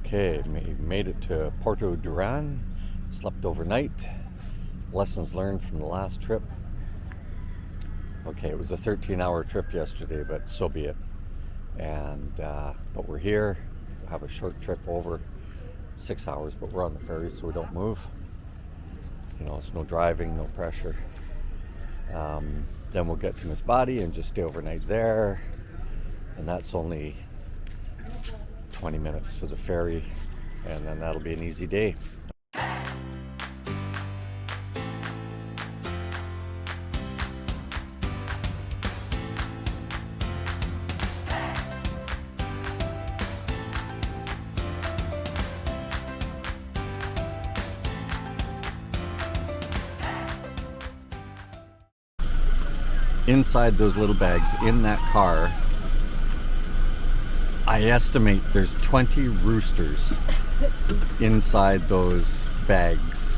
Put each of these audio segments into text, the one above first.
Okay, made it to Porto Duran, slept overnight. Lessons learned from the last trip. Okay, it was a 13-hour trip yesterday, but so be it. And but we're here. We'll have a short trip over, 6 hours, but we're on the ferry, so we don't move. You know, it's no driving, no pressure. Then we'll get to Masbate and just stay overnight there, and that's only 20 minutes to the ferry, and then that'll be an easy day. Inside those little bags in that car, I estimate there's 20 roosters inside those bags.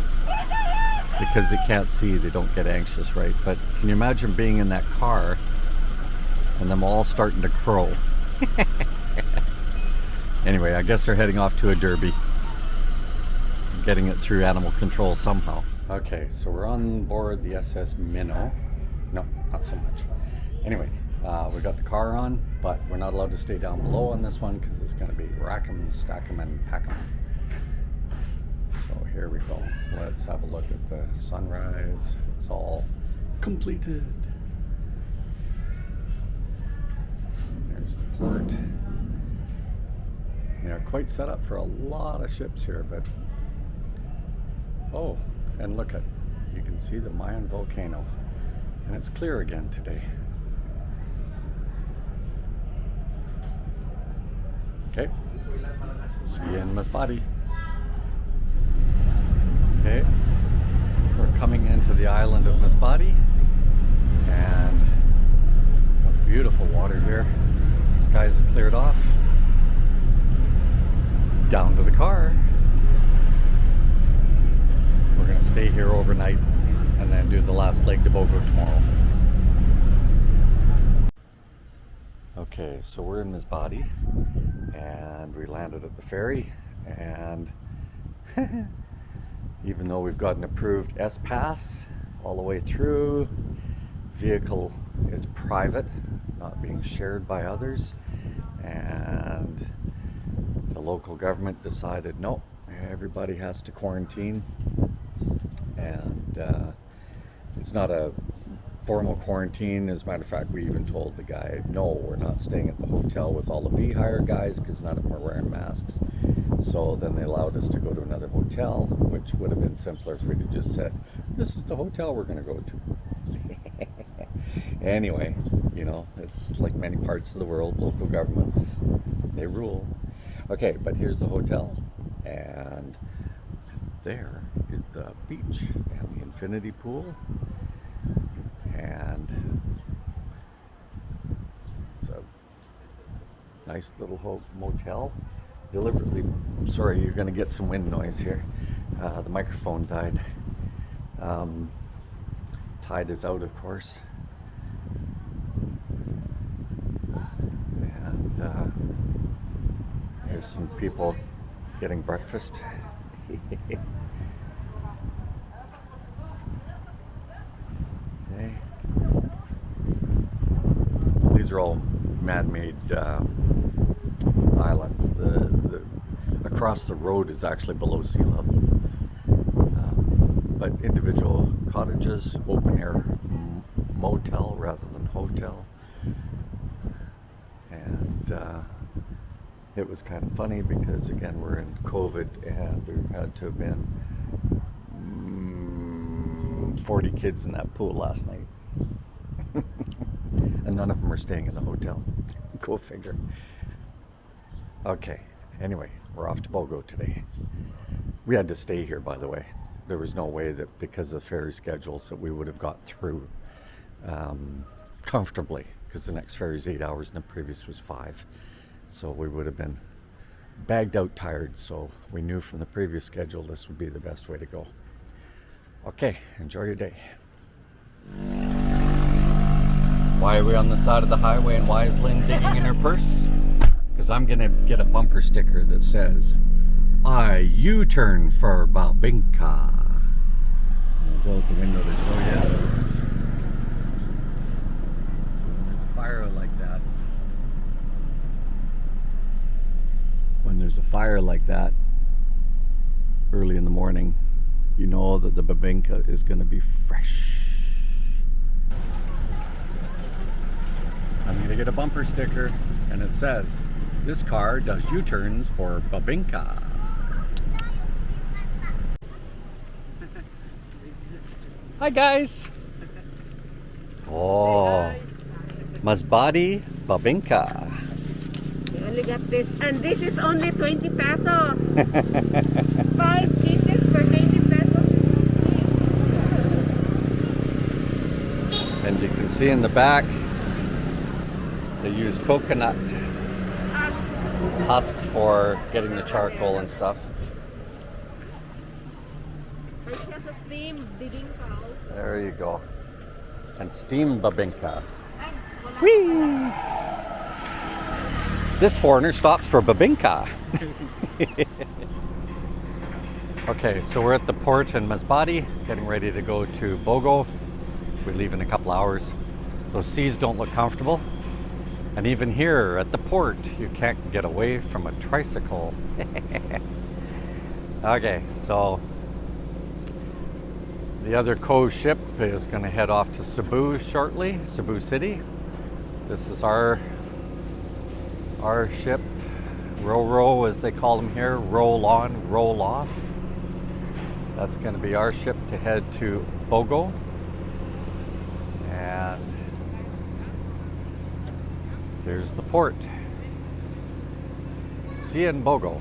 Because they can't see, they don't get anxious, right? But can you imagine being in that car and them all starting to crow? Anyway, I guess they're heading off to a derby. Getting it through animal control somehow. Okay, so we're on board the SS Minnow. No, not so much. Anyway, we got the car on, but we're not allowed to stay down below on this one because it's going to be rack 'em, stack 'em, and pack 'em. So here we go. Let's have a look at the sunrise. It's all completed. And there's the port. They're quite set up for a lot of ships here, but oh, and look at, you can see the Mayan volcano. And it's clear again today. Okay, see you in Masbate. Okay, we're coming into the island of Masbate, and what beautiful water here. Skies have cleared off. Down to the car. We're going to stay here overnight and then do the last leg to Bogo tomorrow. Okay, so we're in Masbate and we landed at the ferry, and even though we've got an approved S-Pass all the way through, vehicle is private, not being shared by others, and the local government decided no, everybody has to quarantine, and it's not a formal quarantine. As a matter of fact, we even told the guy, no, we're not staying at the hotel with all the V-Hire guys because none of them are wearing masks. So then they allowed us to go to another hotel, which would have been simpler if we'd have just said, this is the hotel we're going to go to. Anyway, you know, it's like many parts of the world, local governments, they rule. Okay, but here's the hotel, and there is the beach and the infinity pool, and it's a nice little motel. Deliberately, sorry, you're going to get some wind noise here. The microphone died. Tide is out, of course, and there's some people getting breakfast. Okay. These are all man-made islands. The across the road is actually below sea level, but individual cottages, open-air motel rather than hotel, and it was kind of funny because, again, we're in COVID and there had to have been 40 kids in that pool last night. And none of them are staying in the hotel. Go figure. Okay, anyway, we're off to Bogo today. We had to stay here, by the way. There was no way that, because of ferry schedules, that we would have got through comfortably, because the next ferry is 8 hours and the previous was 5. So we would have been bagged out tired, so we knew from the previous schedule this would be the best way to go. Okay, enjoy your day. Why are we on the side of the highway and why is Lynn digging in her purse? Because I'm going to get a bumper sticker that says, a U-turn for Bibingka. I'll go out the window to show you. When there's a fire like that early in the morning, you know that the Bibingka is going to be fresh. I'm going to get a bumper sticker and it says, "This car does U-turns for Bibingka." Hi guys! Oh, Masbate Bibingka. We only got this, and this is only 20 pesos. 5 pieces for 20 pesos. And you can see in the back, they use coconut husk for getting the charcoal and stuff. And she has a steam bibingka. There you go. And steam Bibingka. Whee! This foreigner stops for Bibingka. Okay, so we're at the port in Masbate, getting ready to go to Bogo. We leave in a couple hours. Those seas don't look comfortable. And even here at the port, you can't get away from a tricycle. Okay, so the other cove ship is going to head off to Cebu shortly, Cebu City. This is our ship, row as they call them here, roll on, roll off. That's going to be our ship to head to Bogo. And here's the port. See you in Bogo.